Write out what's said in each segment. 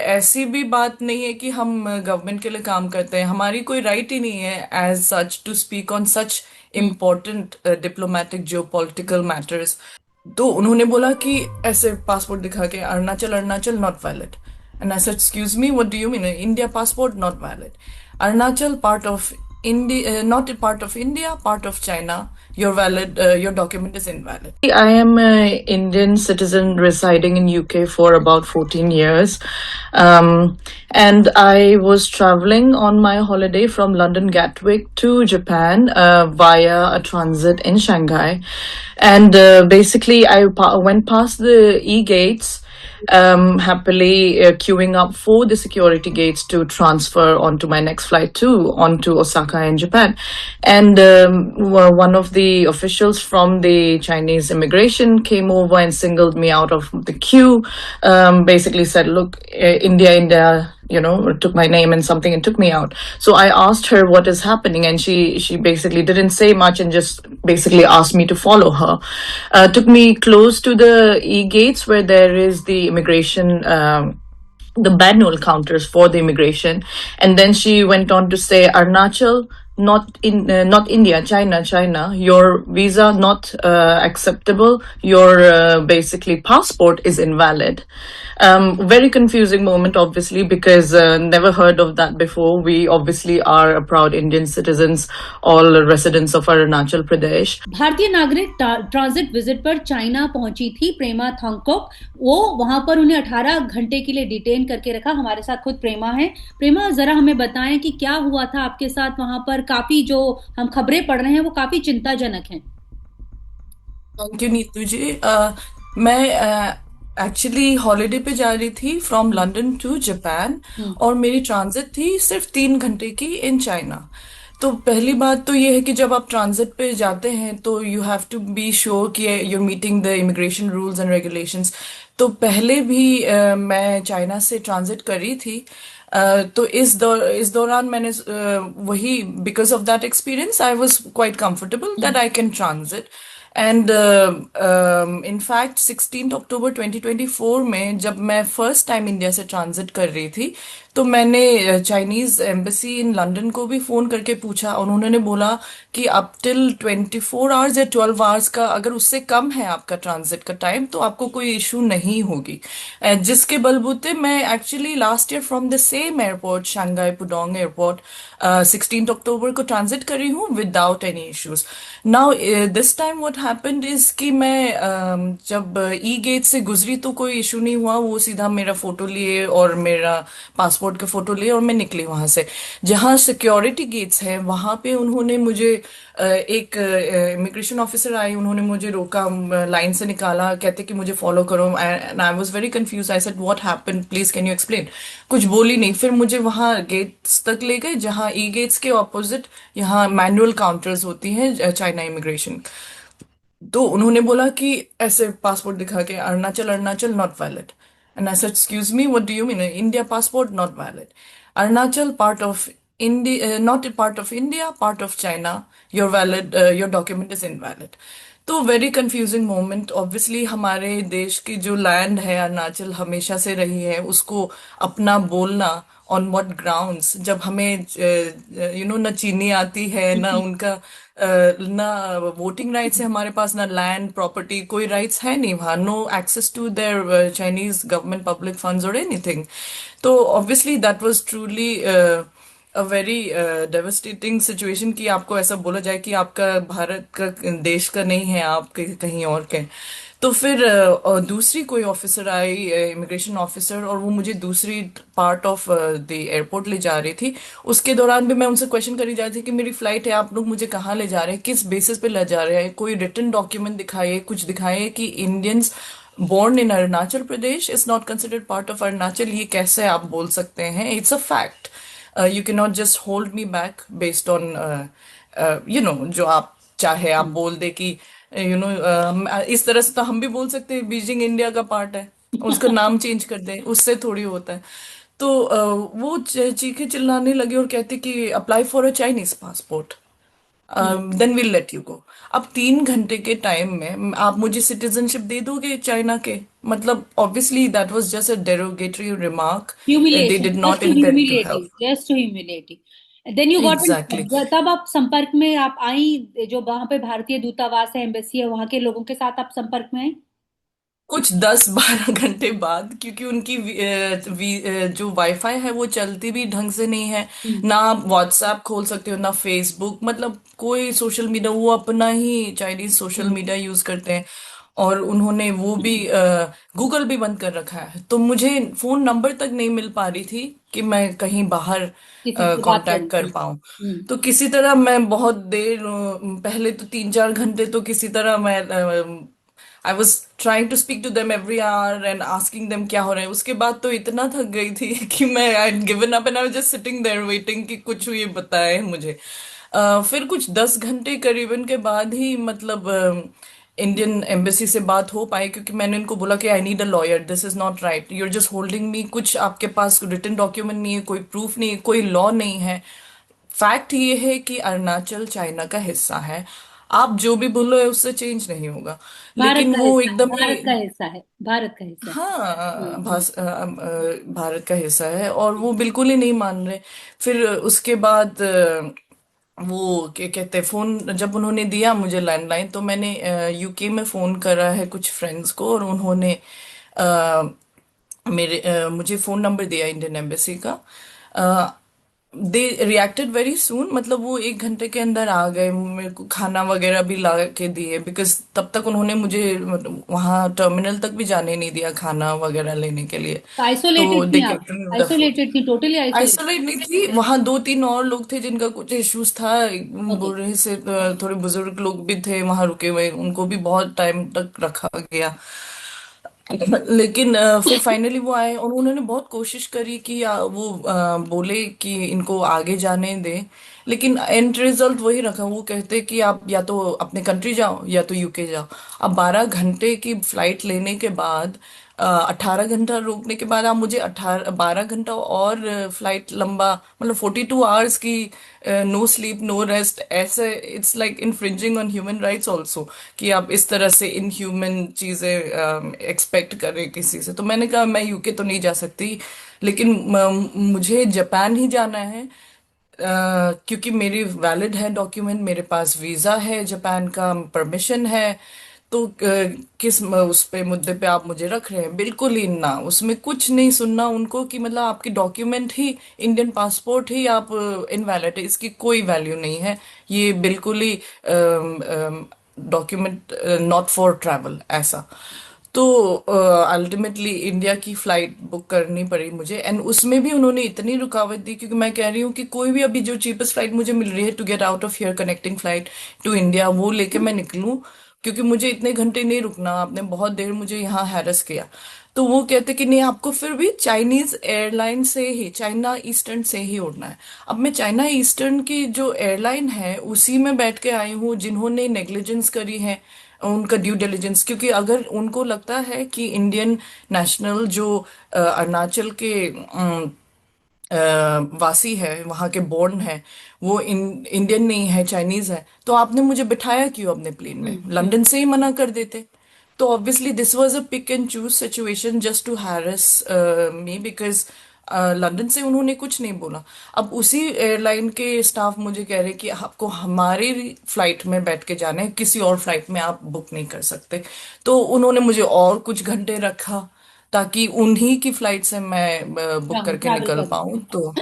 ऐसी भी बात नहीं है कि हम गवर्नमेंट के लिए काम करते हैं, हमारी कोई राइट ही नहीं है as such to speak on such hmm. Important diplomatic geo political matters. तो उन्होंने बोला कि ऐसे पासपोर्ट दिखा के Arunachal Arunachal not valid. And I said excuse me what do you mean, India passport not valid, Arunachal part of India, not a part of India, part of China. You're valid. Your document is invalid. I am an Indian citizen residing in UK for about 14 years. Um, and I was traveling on my holiday from London Gatwick to Japan via a transit in Shanghai. And basically, went past the e-gates, happily queuing up for the security gates to transfer onto my next flight too, onto Osaka in Japan. And one of the officials from the Chinese immigration came over and singled me out of the queue. Basically said, "Look, India, India." Took my name and something and took me out. So I asked her what is happening, and she basically didn't say much and just basically asked me to follow her. Took me close to the e gates where there is the immigration. The manual counters for the immigration, and then she went on to say, Arunachal, not India, China, your visa not acceptable, your basically passport is invalid. Very confusing moment, obviously, because never heard of that before. We obviously are a proud Indian citizens, all residents of Arunachal Pradesh. भारतीय नागरिक transit visit पर China पहुंची थी प्रेमा थॉन्गकोक। वो वहां पर उन्हें 18 घंटे के लिए डिटेन करके रखा। हमारे साथ खुद प्रेमा है। प्रेमा, जरा हमें बताएं कि क्या हुआ था आपके साथ वहां पर। काफी जो हम खबरें पढ़ रहे हैं वो काफी चिंताजनक हैं। थैंक यू नीतू जी। मैं एक्चुअली हॉलीडे पे जा रही थी फ्रॉम लंदन टू जापान, हम्म। और मेरी ट्रांजिट थी सिर्फ 3 घंटे की इन चाइना। तो पहली बात तो ये है कि जब आप ट्रांजिट पे जाते हैं तो you have to be sure कि your meeting the immigration rules and regulations. तो पहले भी मैं चाइना से ट्रांजिट करी थी। तो इस दौरान मैंने वही, because of that experience I was quite comfortable that I can transit. And in fact 16 अक्टूबर 2024 में जब मैं फर्स्ट टाइम इंडिया से ट्रांजिट कर रही थी, तो मैंने चाइनीज एम्बेसी इन लंदन को भी फोन करके पूछा, और उन्होंने बोला कि अप टिल 24 आवर्स या 12 आवर्स का, अगर उससे कम है आपका ट्रांजिट का टाइम, तो आपको कोई इशू नहीं होगी। जिसके बलबूते मैं actually last year from the same airport, Shanghai Pudong airport, 16 अक्टूबर को ट्रांजिट करी हूँ without any issues. Now this time what happened is कि मैं जब ई गेट से गुजरी तो कोई इशू नहीं हुआ, वो सीधा मेरा फोटो लिए और मेरा पासपोर्ट का फोटो लिए और मैं निकली वहां से। जहाँ सिक्योरिटी गेट्स हैं वहां पे उन्होंने मुझे एक इमिग्रेशन ऑफिसर आई, उन्होंने मुझे रोका, लाइन से निकाला, कहते कि मुझे फॉलो करो। And I was very confuse. I said what happened, please can you explain. कुछ बोली नहीं, फिर मुझे वहां गेट्स तक ले गए जहाँ ई गेट्स के ऑपोजिट यहाँ मैनुअल काउंटर्स होती हैं चाइना इमिग्रेशन। तो उन्होंने बोला कि ऐसे पासपोर्ट दिखा के Arunachal Arunachal not valid. And I said excuse me what do you mean, India passport not valid, Arunachal part of India, not a part of India, part of China, your valid, your document is invalid. तो very confusing moment. Obviously हमारे देश की जो land है अरुणाचल हमेशा से रही है, उसको अपना बोलना ऑन व्हाट ग्राउंड्स, जब हमें ना चीनी आती है ना उनका ना वोटिंग राइट्स है हमारे पास, ना लैंड प्रॉपर्टी, कोई राइट्स है नहीं वहाँ, no access to their Chinese government public funds और एनीथिंग। तो obviously that was truly a very devastating situation कि आपको ऐसा बोला जाए कि आपका भारत का, देश का नहीं है, आप कहीं और के। तो फिर दूसरी कोई ऑफिसर आई, इमिग्रेशन ऑफिसर, और वो मुझे दूसरी पार्ट ऑफ द एयरपोर्ट ले जा रही थी। उसके दौरान भी मैं उनसे क्वेश्चन करी जा रही थी कि मेरी फ्लाइट है, आप लोग मुझे कहाँ ले जा रहे हैं, किस बेसिस पे ले जा रहे हैं, कोई रिटर्न डॉक्यूमेंट दिखाइए, कुछ दिखाइए कि Indians born in Arunachal Pradesh is not considered part of Arunachal। ये कैसे आप बोल सकते हैं, it's a fact. You can not just hold me back based on जो आप चाहे आप बोल दे कि इस तरह से तो हम भी बोल सकते हैं बीजिंग इंडिया का पार्ट है, उसका नाम चेंज कर दें, उससे थोड़ी होता है। तो वो चीखे चिल्लाने लगे और कहते कि apply for a Chinese passport. Hmm. Then will let you go. अब 3 घंटे के टाइम में आप मुझे सिटीजनशिप दे दोगे चाइना के? मतलब obviously that was just a derogatory remark. They humiliation, did just not to intend to humiliate you, help. Just to humiliate you. Then you got in, exactly. तब आप संपर्क में आप आई, जो वहां पे भारतीय दूतावास है, एम्बेसी है, वहां के लोगों के साथ आप संपर्क में आई? कुछ 10-12 घंटे बाद, क्योंकि उनकी जो वाईफाई है वो चलती भी ढंग से नहीं है। हम्म। ना आप व्हाट्सएप खोल सकते हो ना फेसबुक, मतलब कोई सोशल मीडिया, वो अपना ही चाइनीज सोशल हम्म। मीडिया यूज करते हैं। और उन्होंने वो भी गूगल भी बंद कर रखा है, तो मुझे फोन नंबर तक नहीं मिल पा रही थी कि मैं कहीं बाहर किसी से बात करूं। कांटेक्ट कर पाऊं। हम्म। तो किसी तरह मैं बहुत देर, पहले तो 3-4 घंटे तो किसी तरह मैं I was trying to speak to them every hour and asking them क्या हो रहा है। उसके बाद तो इतना थक गई थी कि मैं I given up and I was just sitting there waiting कि कुछ ये बताए मुझे। फिर कुछ 10 घंटे करीबन के बाद ही मतलब इंडियन एम्बेसी से बात हो पाई, क्योंकि मैंने इनको बोला कि I need a lawyer, this is not right, you are just holding me, कुछ आपके पास रिटन डॉक्यूमेंट नहीं है, कोई प्रूफ नहीं है, कोई लॉ नहीं है। फैक्ट ये है कि अरुणाचल चाइना का हिस्सा है, आप जो भी बोलो है उससे चेंज नहीं होगा। भारत लेकिन का वो हिस्सा है, एकदम ही, भारत का हिस्सा है, भारत का हिस्सा है। हाँ, हम्म। भारत का हिस्सा है, और वो बिल्कुल ही नहीं मान रहे। फिर उसके बाद वो क्या कहते हैं, फोन जब उन्होंने दिया मुझे लैंडलाइन, तो मैंने यूके में फोन करा है कुछ फ्रेंड्स को, और उन्होंने मुझे फोन नंबर दिया इंडियन एम्बेसी का। दे रिएक्टेड वेरी सून, मतलब वो 1 घंटे के अंदर आ गए, मेरे को खाना वगैरह भी ला के दिए, बिकॉज तब तक उन्होंने मुझे मतलब वहाँ टर्मिनल तक भी जाने नहीं दिया खाना वगैरह लेने के लिए। तो आइसोलेटेड तो दे थी आप? Get me the food. Isolated थी, टोटली आइसोलेटेड? आइसोलेट नहीं थी, वहाँ 2-3 और लोग थे जिनका कुछ इश्यूज था, ओके। बूढ़े से थोड़े बुजुर्ग लोग भी थे वहां रुके हुए, उनको भी बहुत टाइम तक रखा गया। लेकिन फिर फाइनली वो आए, और उन्होंने बहुत कोशिश करी कि वो बोले कि इनको आगे जाने दें, लेकिन एंड रिजल्ट वही रखा। वो कहते कि आप या तो अपने कंट्री जाओ या तो यूके जाओ। अब 12 घंटे की फ्लाइट लेने के बाद, 18 घंटा रोकने के बाद, आप मुझे 12 घंटा और फ्लाइट लंबा, मतलब 42 आवर्स की, नो स्लीप नो रेस्ट, ऐसे it's like infringing on human rights also, कि आप इस तरह से इनह्यूमन चीजें एक्सपेक्ट करें किसी से। तो मैंने कहा मैं यूके तो नहीं जा सकती, लेकिन मुझे जापान ही जाना है, क्योंकि मेरी वैलिड है डॉक्यूमेंट, मेरे पास वीजा है, जापान का परमिशन है। तो उस पे मुद्दे पे आप मुझे रख रहे हैं? बिल्कुल ही ना, उसमें कुछ नहीं सुनना उनको, कि मतलब आपकी डॉक्यूमेंट ही, इंडियन पासपोर्ट ही आप इनवैलिड है, इसकी कोई वैल्यू नहीं है, ये बिल्कुल ही डॉक्यूमेंट नॉट फॉर ट्रैवल ऐसा। तो अल्टीमेटली इंडिया की फ्लाइट बुक करनी पड़ी मुझे, एंड उसमें भी उन्होंने इतनी रुकावट दी, क्योंकि मैं कह रही हूँ कि कोई भी अभी जो चीपेस्ट फ्लाइट मुझे मिल रही है to get out of here, connecting flight to India, वो लेके मैं निकलूं, क्योंकि मुझे इतने घंटे नहीं रुकना, आपने बहुत देर मुझे यहाँ हैरस किया। तो वो कहते कि नहीं, आपको फिर भी चाइनीज एयरलाइन से ही, चाइना ईस्टर्न से ही उड़ना है। अब मैं चाइना ईस्टर्न की जो एयरलाइन है उसी में बैठ के आई हूँ, जिन्होंने नेग्लिजेंस करी है, उनका ड्यू डिलिजेंस, क्योंकि अगर उनको लगता है कि इंडियन नेशनल जो अरुणाचल के वासी है, वहाँ के बोर्न है, वो इंडियन नहीं है, चाइनीज है, तो आपने मुझे बिठाया क्यों अपने प्लेन में? हम्म। लंदन से ही मना कर देते। तो obviously this was a pick and choose situation just to harass me, because London से उन्होंने कुछ नहीं बोला। अब उसी एयरलाइन के स्टाफ मुझे कह रहे कि आपको हमारी फ्लाइट में बैठ के जाना है, किसी और फ्लाइट में आप बुक नहीं कर सकते। तो उन्होंने मुझे और कुछ घंटे रखा, ताकि उन्हीं की फ्लाइट से मैं बुक करके ट्रैवल निकल कर पाऊं। सकते। तो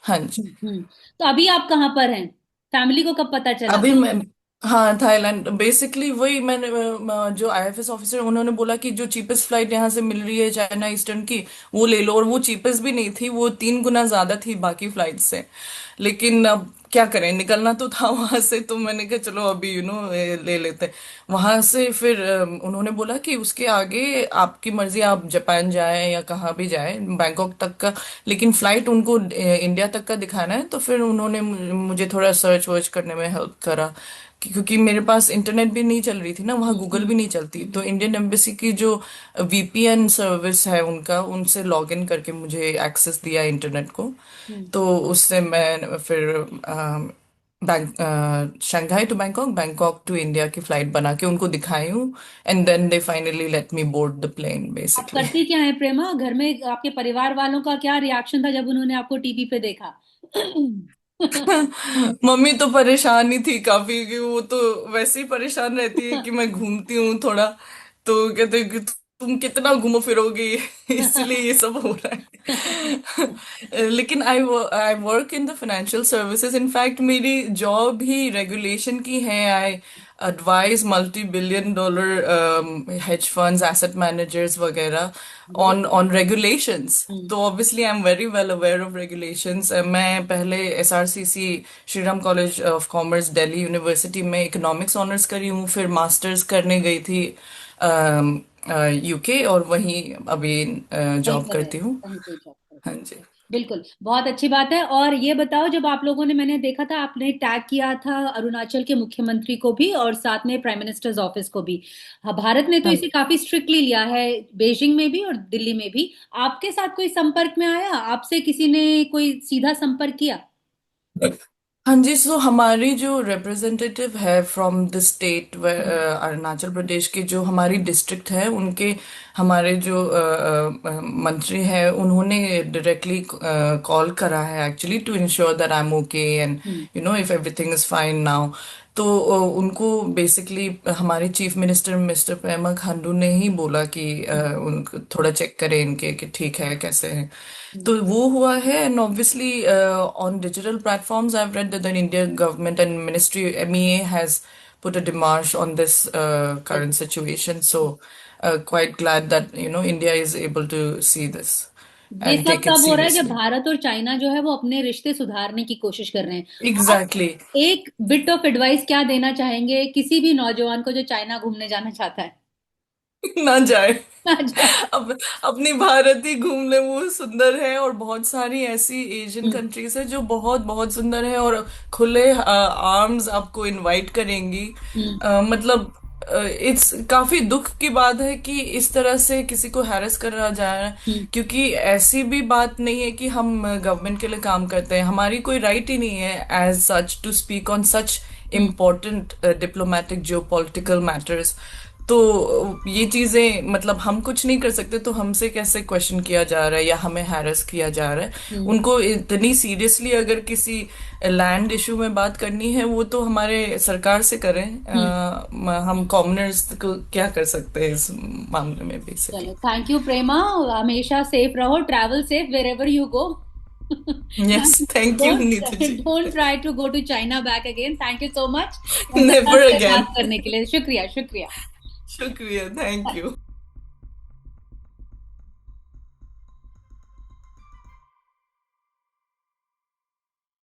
हाँ जी। हम्म। तो अभी आप कहाँ पर हैं? फैमिली को कब पता चला? अभी मैं, हाँ, थाईलैंड, बेसिकली वही मैंने जो आईएफएस ऑफिसर उन्होंने बोला कि जो चीपेस्ट फ्लाइट यहाँ से मिल रही है चाइना ईस्टर्न की, वो ले लो, और वो चीपेस्ट भी नहीं थी, वो 3 गुना ज्यादा थी बाकी फ्लाइट से। लेकिन अब क्या करें, निकलना तो था वहां से, तो मैंने कहा चलो अभी ले लेते। वहां से फिर उन्होंने बोला कि उसके आगे आपकी मर्जी, आप जापान जाएं या कहाँ भी जाएं, बैंकॉक तक का, लेकिन फ्लाइट उनको इंडिया तक का दिखाना है। तो फिर उन्होंने मुझे थोड़ा सर्च वर्च करने में हेल्प करा, क्योंकि मेरे पास इंटरनेट भी नहीं चल रही थी ना, वहाँ गूगल भी नहीं चलती, तो इंडियन एम्बेसी की जो वीपीएन सर्विस है उनका, उनसे लॉग इन करके मुझे एक्सेस दिया इंटरनेट को। हम्म। तो उससे मैं फिर Shanghai to Bangkok, Bangkok to India की फ्लाइट बना के उनको दिखाई हूँ, and then they finally let me board the plane आप बेसिकली। करती क्या है प्रेमा घर में? आपके परिवार वालों का क्या रिएक्शन था जब उन्होंने आपको टीवी पे देखा? मम्मी तो परेशान ही थी काफी, कि वो तो वैसे ही परेशान रहती है कि मैं घूमती हूँ थोड़ा, तो कहते हैं कि तुम कितना घूमो फिरोगी, इसलिए ये सब हो रहा है। लेकिन I work in the financial services, in fact मेरी जॉब ही रेगुलेशन की है। आई advise multi-billion dollar hedge funds, asset managers वगैरह on regulations. तो obviously I'm very well aware of regulations. मैं पहले SRCC Shriram college of commerce Delhi university में इकोनॉमिक्स ऑनर्स करी हूँ, फिर मास्टर्स करने गई थी यूके, और वहीं अभी वहीं जॉब पर है, करती हूँ। वहीं पे जॉब हाँ करते हैं। जी। बिल्कुल, बहुत अच्छी बात है। और ये बताओ, जब आप लोगों ने, मैंने देखा था आपने टैग किया था अरुणाचल के मुख्यमंत्री को भी और साथ में प्राइम मिनिस्टर्स ऑफिस को भी। हाँ, भारत ने तो हाँ इसे काफी स्ट्रिक्टली लिया है, बीजिंग में भी और दिल्ली में भी। आपके साथ कोई संपर्क में आया? आपसे किसी ने कोई सीधा संपर्क किया? हाँ जी, सो हमारी जो रिप्रेजेंटेटिव है from the state, Arunachal Pradesh के जो हमारी डिस्ट्रिक्ट है, उनके हमारे जो मंत्री हैं, उन्होंने डायरेक्टली कॉल करा है actually to ensure that I am okay, and hmm. You know if everything is fine now. तो उनको बेसिकली हमारे chief minister mister Pema Khandu ने ही बोला कि उनको थोड़ा चेक करें इनके कि ठीक है कैसे है। तो वो हुआ है, and obviously on digital platforms I have read that the Indian government and ministry MEA has put a demarche on this current situation. So quite glad that India is able to see this ये and सब take it तब हो रहा है जब seriously. Bharat और China जो है वो अपने रिश्ते सुधारने की कोशिश कर रहे हैं। आप Exactly. एक बिट ऑफ एडवाइस क्या देना चाहेंगे किसी भी नौजवान को जो चाइना घूमने जाना चाहता है? ना जाए। ना जाए। अब अपनी भारत ही घूम ले, वो सुंदर है, और बहुत सारी ऐसी एशियन हम्म। कंट्रीज है जो बहुत बहुत सुंदर है, और खुले आर्म्स आपको इनवाइट करेंगी। हम्म। मतलब इट्स काफी दुख की बात है कि इस तरह से किसी को हैरेस करा जा रहा है, हम्म। क्योंकि ऐसी भी बात नहीं है कि हम गवर्नमेंट के लिए काम करते हैं, हमारी कोई राइट ही नहीं है as such to speak on such hmm. Important diplomatic geo political matters. तो ये चीजें, मतलब हम कुछ नहीं कर सकते, तो हमसे कैसे क्वेश्चन किया जा रहा है या हमें हैरेस किया जा रहा है। हम्म। उनको इतनी सीरियसली अगर किसी लैंड इशू में बात करनी है, वो तो हमारे सरकार से करें। हम्म। हम कॉमनर्स को क्या कर सकते हैं इस मामले में बेसिकली। चलो, थैंक यू प्रेमा। हमेशा सेफ रहो, travel safe where ever you go. Yes, thank you don't Neetu ji. Don't try to go to China back again. Thank you so much मेरे नेवर साथ अगेन। बात करने के लिए। शुक्रिया, शुक्रिया। शुक्रिया, थैंक यू।